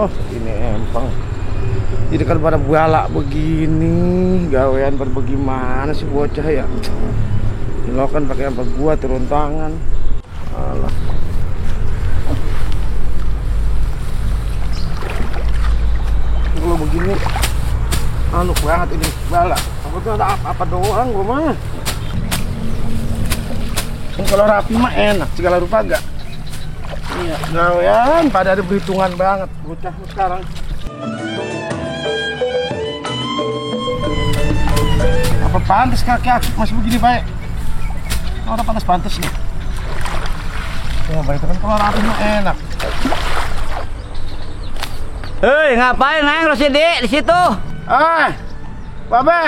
Ini empang. Jadi kan pada balak begini, gawean pada bagaimana sih bocah ya? Lo kan pakai apa gua turun tangan. Alah. Kalau begini anu banget ini balak. Aku tuh ada apa doang gua mah. Kalau rapi mah enak, segala rupa gak. Iya, gawean pada ada perhitungan banget bocah sekarang. Apa pantas kaki aku masih begini baik? Oh, udah pantas nih. Ya, baik itu kan kalau rapi mah enak. Hei, ngapain Neng Rosidi di situ? Babe,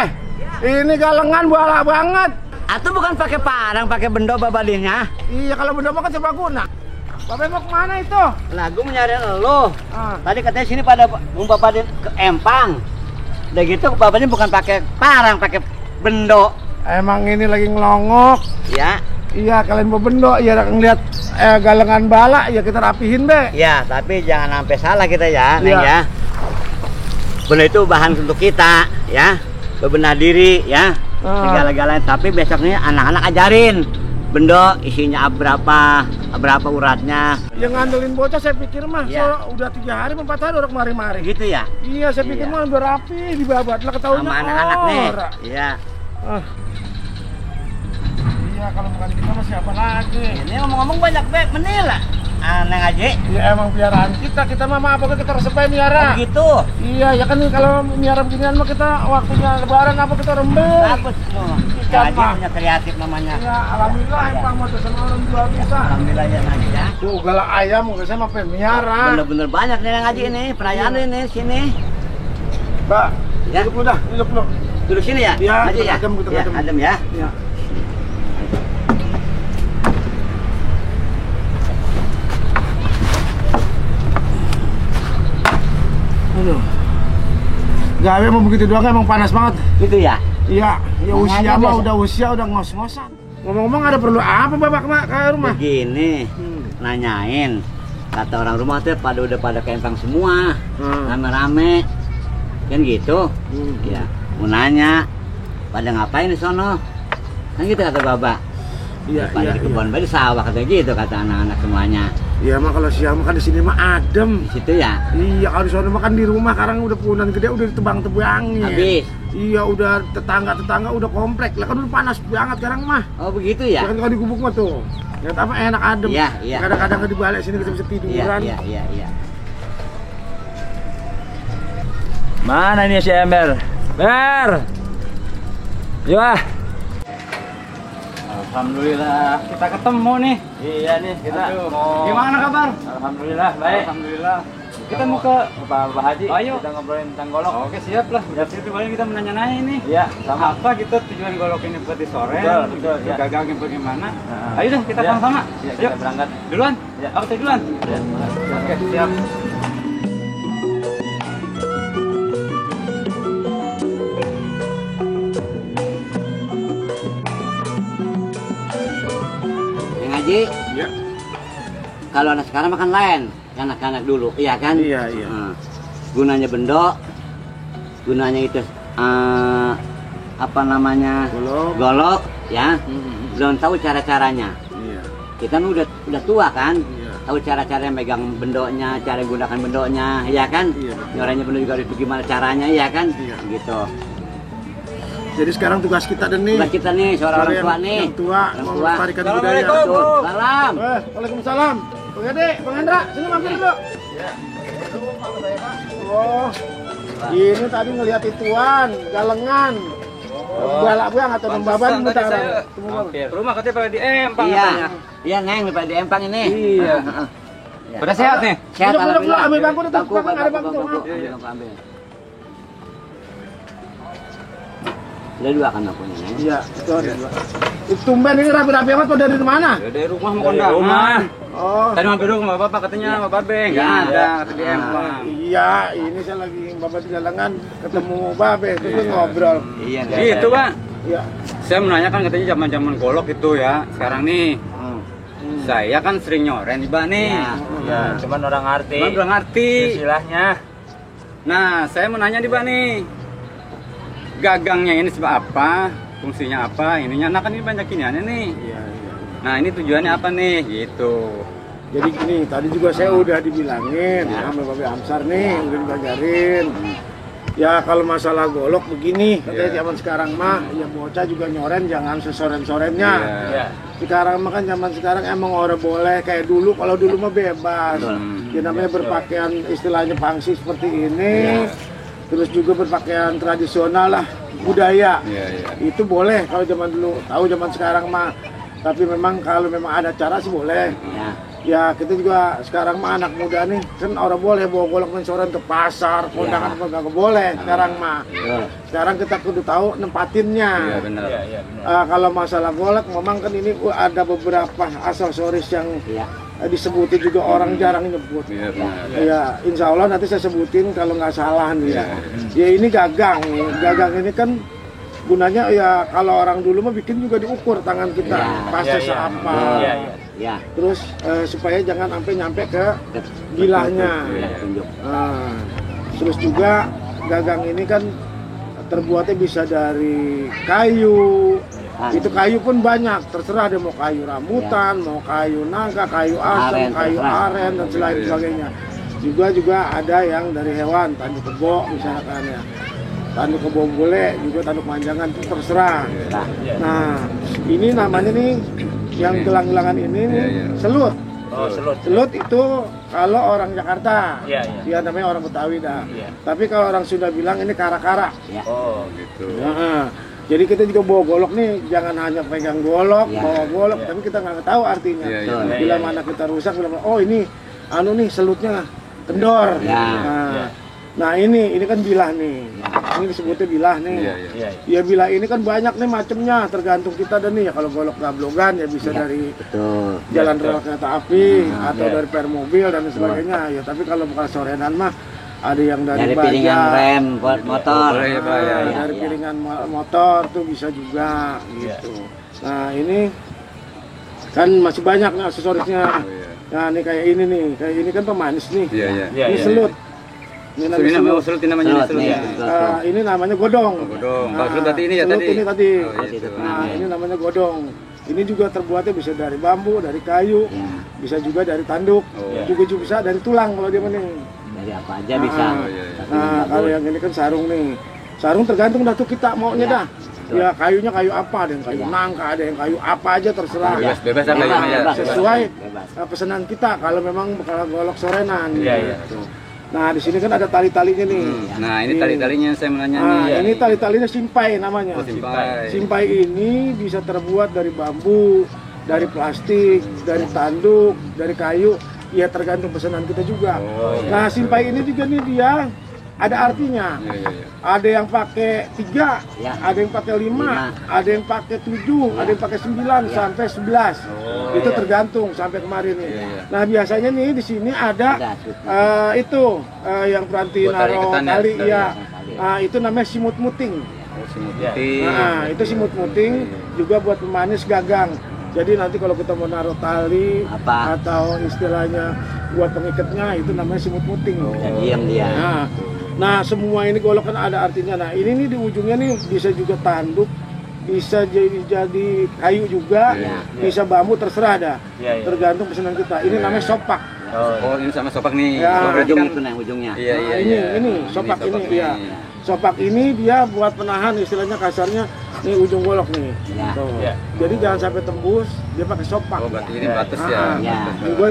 ini galengan balak banget. Atuh bukan pakai parang, pakai bendo babadinya. Iya, kalau bendo mah kan serbaguna. Babe mau kemana itu? Nah, gue mencari lo. Tadi katanya sini pada mau bapak ke Empang. Udah gitu bapaknya bukan pakai parang, pakai bendo. Emang ini lagi ngelongok. Ya. Iya, kalian mau bendo, ya ngeliat galengan bala, ya kita rapihin be. Ya, tapi jangan sampai salah kita ya, Neng ya. Bendo itu bahan untuk kita, ya. Bebenah diri, ya. Segala-galanya. Tapi besoknya anak-anak ajarin. Bendo isinya berapa uratnya. Yang ngandelin bocah saya pikir mah udah 3 hari 4 hari orang mari-mari. Gitu ya? Iya, saya pikir mah udah rapi dibabat lah ketahuan sama anak-anak nih. Iya. Iya, kalau bukan kita mah siapa lagi? Ini ngomong-ngomong banyak beb menila. Neng Aji. Ya emang piaraan kita mah apa kita resep miara. Oh, gitu. Iya, ya kan kalau miara beginian mah kita waktunya lebaran apa kita rembes. Bagus semua. Aji punya kreatif namanya. Ya, alhamdulillah empang mah sama orang jual bisa. Alhamdulillah ya Aji ya. Tuh galak ayam nggak sama miara. Bener-bener banyak nih Neng Aji ini, perayaan ini sini. Mbak, ya. Duduk lu. Duduk sini ya? Iya, Aji ya. Adem ya. Iya. Aduh. Gawe mau begitu doang emang panas banget. Gitu ya? Iya, ya usia mah udah udah ngos-ngosan. Ngomong-ngomong ada perlu apa Bapak ke rumah? Begini, nanyain. Kata orang rumah tuh udah pada ke Empang semua. Rame-rame. Kan gitu. Ya, mau nanya pada ngapain di sono? Kan gitu kata Bapak. Iya, pada di kebun di sawah kata gitu kata anak-anak semuanya. Iya mah kalau siang makan di sini mah adem. Di situ ya? Iya, kalau di sana makan di rumah sekarang udah punan gede udah ditebang-tebangin. Habis. Iya, udah tetangga udah komplek. Lah kan udah panas banget sekarang mah. Oh, begitu ya? Kan kalau di gubuk mah tuh. Ya apa enak adem. Iya, iya. Kadang-kadang di balik sini kita bisa tiduran. Iya. Mana ini si Ember? Ber. Yuk ah. Alhamdulillah kita ketemu nih. Iya nih kita. Gimana kabar? Alhamdulillah baik. Alhamdulillah. Kita mau ke Bapak Haji. Ayo. Kita ngobrolin tentang golok. Oke siap lah. Dari situ paling kita menanya-nanya ini. Iya sama. Apa gitu tujuan golok ini buat disoren? Betul. Ya. Gagangnya bagaimana? Ayo deh kita sama-sama. Iya, kita berangkat. Duluan. Ya. Aku duluan. Ya. Oke siap. Haji, Iya. kalau anak sekarang makan lain, anak-anak dulu, iya kan? Iya. Gunanya bendo, gunanya itu apa namanya? Golok. Golok, ya. Belum tahu cara-caranya. Iya. kita udah tua kan, Iya. tahu cara-cara megang bendoknya, cara gunakan bendoknya, ya kan? Iya. Nyorenya bendok juga harus gimana caranya, ya kan? Iya. Gitu. Jadi sekarang tugas kita dan nih. Tugas kita nih, seorang orang tua nih. Yang tua Orang mau tua. melestarikan budaya. Betul. Salam. Waalaikumsalam. Bang Ade, Bang Hendra, sini mampir dulu. Oh, ini tadi ngelihat ituan, galengan. Balak buang atau nembaban Pantesan tadi bentar. saya Tunggu, Bang. mampir. Rumah katanya pada di Empang Iya, katanya. iya Neng, Bapak di Empang ini. Iya. Iya. Pada sehat nih? Sehat, Duduk, duduk, alhamdulillah. ambil bangku, duduk. Bangku, Belakang ada bangku. bangku. Iya, iya. Bangku ambil. Ada dua kan bangkunya, Neng? Iya, itu ada dua. Itu tumben ini rapi-rapi amat kok dari mana? Ya, dari rumah mau kondangan. Oh, Tadi mampir dulu sama bapak katanya sama Babe, nggak Iya. ada kata di Empang. iya, ini saya lagi bapak di galengan ketemu Babe, terus ngobrol. Iya, Neng. Gitu Pak. Iya. Saya menanyakan katanya zaman-zaman golok itu ya. Sekarang nih Hmm. saya kan sering nyoren nih Pak nih. Iya. Ya, cuman orang ngerti. Cuman belum ngerti. Istilahnya. Nah, saya mau nanya nih Pak nih. Gagangnya ini sebab apa? Fungsinya apa? Ininya, nah kan ini banyak iniannya nih. Iya, iya. Nah, ini tujuannya apa nih? Gitu. Jadi gini, tadi juga saya udah dibilangin sama Babe Amsar nih, udah dibajarin. Ya kalau masalah golok begini, katanya Iya. zaman sekarang mah, ya bocah juga nyoren jangan sesoren-sorennya. Iya. Sekarang mah kan zaman sekarang emang orang boleh kayak dulu, kalau dulu mah bebas. Betul. Ya namanya berpakaian istilahnya pangsi seperti ini, terus juga berpakaian tradisional lah, budaya. Iya, iya. Itu boleh kalau zaman dulu, tahu zaman sekarang mah. Tapi memang kalau memang ada cara sih boleh. Ya. Ya kita juga sekarang mah anak muda nih kan orang boleh bawa golok mensoran ke pasar, kondangan apa nggak boleh sekarang mah. Betul. Sekarang kita kudu tahu nempatinnya. Iya, benar. Iya. Kalau masalah golok memang kan ini ada beberapa aksesoris yang Iya. disebutin juga orang jarang nyebut. Iya, benar. Ya insya Allah nanti saya sebutin kalau nggak salah nih ya. Ya ini gagang nih, gagang ini kan gunanya ya kalau orang dulu mah bikin juga diukur tangan kita Iya. pasnya Iya, iya. seapa. Iya, iya. Ya. Terus supaya jangan sampai nyampe ke gilahnya. Iya, tunjuk. Nah, terus juga gagang ini kan terbuatnya bisa dari kayu. Ah. Itu kayu pun banyak, terserah ada mau kayu rambutan, mau kayu naga, kayu asam, Aren, kayu terserah. aren dan selain sebagainya. Juga ada yang dari hewan, tanduk kebo misalkan ya. Tanduk kebo bule, juga tanduk manjangan itu terserah. Nah, Nah, ini namanya nih yang gelang-gelangan ini nih, Iya, iya. selut. Oh, selut. Selut itu kalau orang Jakarta, Iya, iya. dia namanya orang Betawi dah. Iya. Tapi kalau orang Sunda bilang ini kara-kara. ya. Oh, Gitu. Nah, jadi kita juga bawa golok nih, jangan hanya pegang golok, Iya. bawa golok, Iya. tapi kita nggak tahu artinya. Iya, iya. Betul. Bila Iya, mana kita rusak, bila mana, oh ini, anu nih selutnya kendor. Iya. Nah, Iya. nah ini kan bilah nih. Ini disebutnya bilah nih. Iya, iya. Iya. Ya bilah ini kan banyak nih macemnya, tergantung kita dan nih ya kalau golok gablogan ya bisa Iya. dari Betul. jalan betul. rel kereta api atau Iya. dari per mobil dan sebagainya ya, tapi kalau bukan sorenan mah ada yang dari Dari baja, piringan rem buat motor. boleh ya, Pak, ya. dari piringan motor tuh bisa juga gitu. Nah ini kan masih banyak nih aksesorisnya. Oh, iya. Nah ini kayak ini kan pemanis nih. Iya, iya. Iya, Ini iya. selut. Ini namanya Ini namanya selut. selut, ini namanya Selut, selut nih. ya. Ini namanya godong. Oh, godong. Kalau selut berarti ini ya selut tadi? ini tadi. Oh, gitu. Nah, ini namanya godong. Ini juga terbuatnya bisa dari bambu, dari kayu, Ya. bisa juga dari tanduk, Oh. juga bisa dari tulang kalau dia mending. Dari apa aja bisa. Oh, iya, iya. Tapi Nah, bagus. kalau yang ini kan sarung nih. Sarung tergantung dah tuh kita maunya Ya, dah. betul. Ya kayunya kayu apa, ada yang kayu Ya. nangka, ada yang kayu apa aja terserah. Bebas, bebas lah Bebas, kayunya ya. bebas. Sesuai Bebas. pesanan kita kalau memang bakal golok sorenan. Iya, iya. gitu. Nah, di sini kan ada tali-talinya nih. Nah, ini tali-talinya saya mau nanya Nah, nih. ini tali-talinya simpai namanya. Oh, simpai. Simpai ini bisa terbuat dari bambu, dari plastik, dari tanduk, dari kayu. Ya tergantung pesanan kita juga. Oh, iya. Nah, simpai ini juga nih dia ada artinya. Iya, iya, iya. Ada yang pakai 3, Ya. ada yang pakai 5, ada yang pakai 7, Ya. ada yang pakai 9 Ya. sampai 11. Oh, Itu iya. tergantung sampai kemarin nih. Iya, iya. Nah, biasanya nih di sini ada itu yang Pranti Buat tarik naro ketan ya? tali Tali ya. ya. Nah, itu namanya simut muting. Oh, simut Iya. putih. Nah, itu simut muting juga buat pemanis gagang. Jadi nanti kalau kita mau naruh tali Apa? atau istilahnya buat pengikatnya itu namanya simut muting. Ya, diam dia. Nah, semua ini golok kan ada artinya. Nah, ini nih di ujungnya nih bisa juga tanduk, bisa jadi kayu juga, bisa bambu, terserah dah. Iya, iya. Tergantung pesanan kita. Ini namanya sopak. Oh, ini sama sopak nih. Ya. Oh, berarti Ujung kan itu nih ujungnya. iya iya Nah, iya. ini sopak ini, nih. ya. Sopak ini dia buat penahan, istilahnya kasarnya nih ujung golok nih. Ya. Tuh. Ya. Jadi jangan sampai tembus, dia pakai sopak. Oh, berarti ini Ya. batas ya. Ya. Juga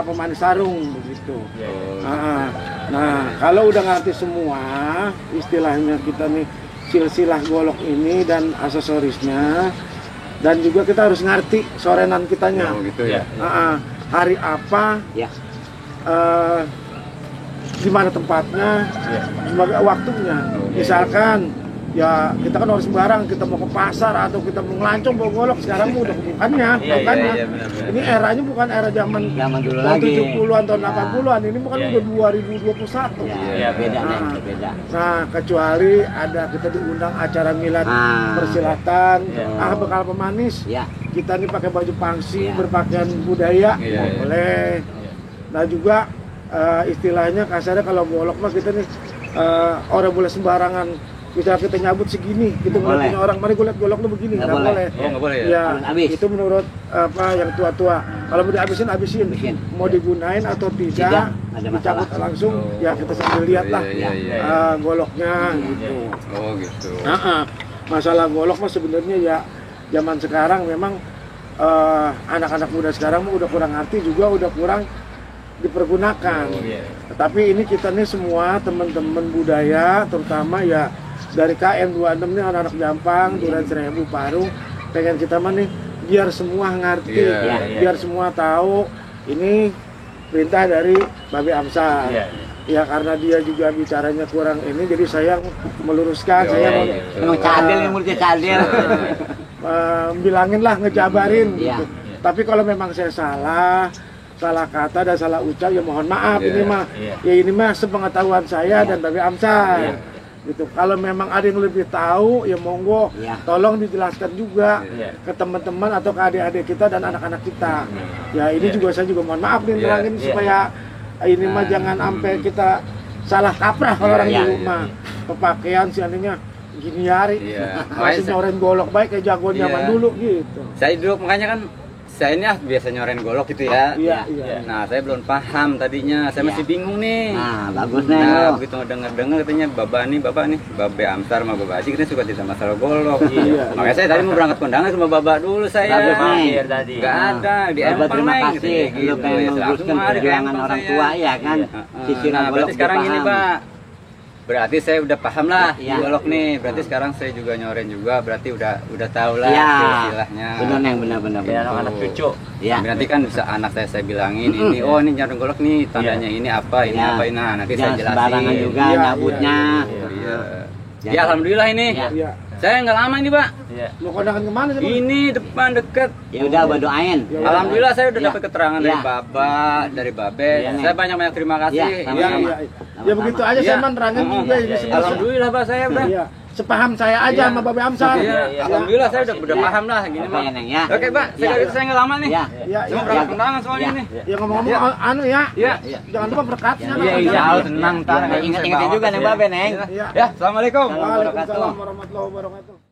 pemanis sarung begitu. Iya, iya. Nah, kalau udah ngerti semua istilahnya kita nih silsilah golok ini dan aksesorisnya, dan juga kita harus ngerti sorenan kitanya. Oh, gitu ya. Hari apa, Ya. di mana tempatnya, Iya. sebagai waktunya. Misalkan ya kita kan harus sembarang, kita mau ke pasar atau kita mau ngelancong bawa golok, sekarang udah bukannya, Iya, bukannya. iya, benar-benar. Ini eranya bukan era zaman Dulu tahun lagi. 70-an tahun Ya. 80-an, ini bukan Iya, udah iya. 2021. Ya, Iya, beda nih, Nah. beda. Nah, kecuali ada kita diundang acara milad persilatan, Iya. bekal pemanis, Ya. kita nih pakai baju pangsi, Iya. berpakaian budaya, Iya, iya. boleh. Nah juga istilahnya kasarnya kalau golok mah kita nih orang boleh sembarangan. Bisa kita nyabut segini, kita Nggak ngeliatin boleh. orang, mari gue liat golok lu begini, Nggak nggak boleh. boleh. Oh, nggak boleh ya? Ya, Belum habis. itu menurut apa yang tua-tua. Kalau mau dihabisin, habisin. Habisin. Mau digunain atau Tidak, tidak, ada dicabut masalah. langsung, ya kita sambil lihat lah Iya, iya, iya. goloknya gitu. Oh, gitu. Masalah golok mah sebenarnya ya zaman sekarang memang anak-anak muda sekarang mah udah kurang ngerti, juga udah kurang dipergunakan. Oh, iya. Tapi ini kita nih semua teman-teman budaya, terutama ya dari KM26 nih anak-anak Jampang, Duren Seribu, Parung, pengen kita mah nih biar semua ngerti, Iya, iya. biar semua tahu ini perintah dari Babe Amsal. Iya. Ya karena dia juga bicaranya kurang ini, jadi saya meluruskan, saya mau iya. Emang cadel yang mulutnya cadel. bilangin lah, ngejabarin Iya. gitu. Tapi kalau memang saya salah kata dan salah ucap ya mohon maaf. Iya. Ini mah Iya. ya ini mah sepengetahuan saya dan Babe Amsal. Iya. Gitu. Kalau memang ada yang lebih tahu ya monggo Iya. tolong dijelaskan juga Iya. ke teman-teman atau ke adik-adik kita dan anak-anak kita. Ya ini juga saya juga mohon maaf nih Iya. nerangin Iya. supaya ini mah jangan sampai kita salah kaprah kalau Iya, orang di iya, rumah. Pemakaian seandainya gini hari Iya. masih nyoren golok baik kayak jagoan Iya. zaman dulu gitu. Saya dulu makanya kan saya ini biasa nyoren golok gitu ya. Iya, Iya. iya. Nah, saya belum paham tadinya. Saya Iya. masih bingung nih. Nah, bagus nih Nah, lo. begitu dengar katanya Babe nih, Babe Amsar sama Babe Haji kita suka cerita masalah golok. Iya. Makanya saya tadi mau berangkat kondangan sama Bapak dulu saya. Bagus nih. Mampir tadi. Nggak ada di Bapak, Empang terima Neng, kasih katanya lu gitu. pengen Ya, meluruskan langsung ada ke perjuangan Empang orang saya. tua ya kan. Sisiran Nah, golok berarti sekarang dia ini, paham. Pak. Berarti saya udah paham lah Iya. di golok nih. Berarti sekarang saya juga nyoren juga. Berarti udah tahu lah Iya. istilahnya. Benar Neng, benar. Ya, anak-anak cucu. Iya. Nanti kan bisa anak saya bilangin ini, oh ini nyoren golok nih, tandanya ini apa, ini Iya. apa ini. Nah, nanti Jangan saya jelasin. sembarangan juga Iya, nyabutnya. Iya. Jangan- Ya alhamdulillah ini. Iya. Iya. Saya nggak lama ini, Pak. Iya. Mau kondangan kemana sih? Bang? Ini depan deket. Ya udah, gua doain. Ya, Alhamdulillah saya udah Iya. dapat keterangan Iya. dari Bapak, dari Babe. Iya, Saya banyak terima kasih. Iya, Iya, sama-sama. iya. Ya begitu aja Iya. saya man nerangin juga Iya, ini iya. semua. Alhamdulillah Pak saya udah. Iya. Sepaham saya aja Iya. sama Babe Amsal. Iya, Iya. alhamdulillah saya udah Iya. paham lah gini Oke, mah. Neng, ya. Oke, Pak. Iya. Saya nggak lama nih. Iya. Iya, Saya iya. mau berangkat kondangan soalnya Iya. nih. Ya ngomong-ngomong Iya. anu ya. Iya. Jangan lupa berkatnya. Iya, Bang. Iya, iya. iya. Tenang, Ingat-ingat juga Neng Babe, Neng. Iya. Ya, assalamualaikum. Waalaikumsalam warahmatullahi wabarakatuh.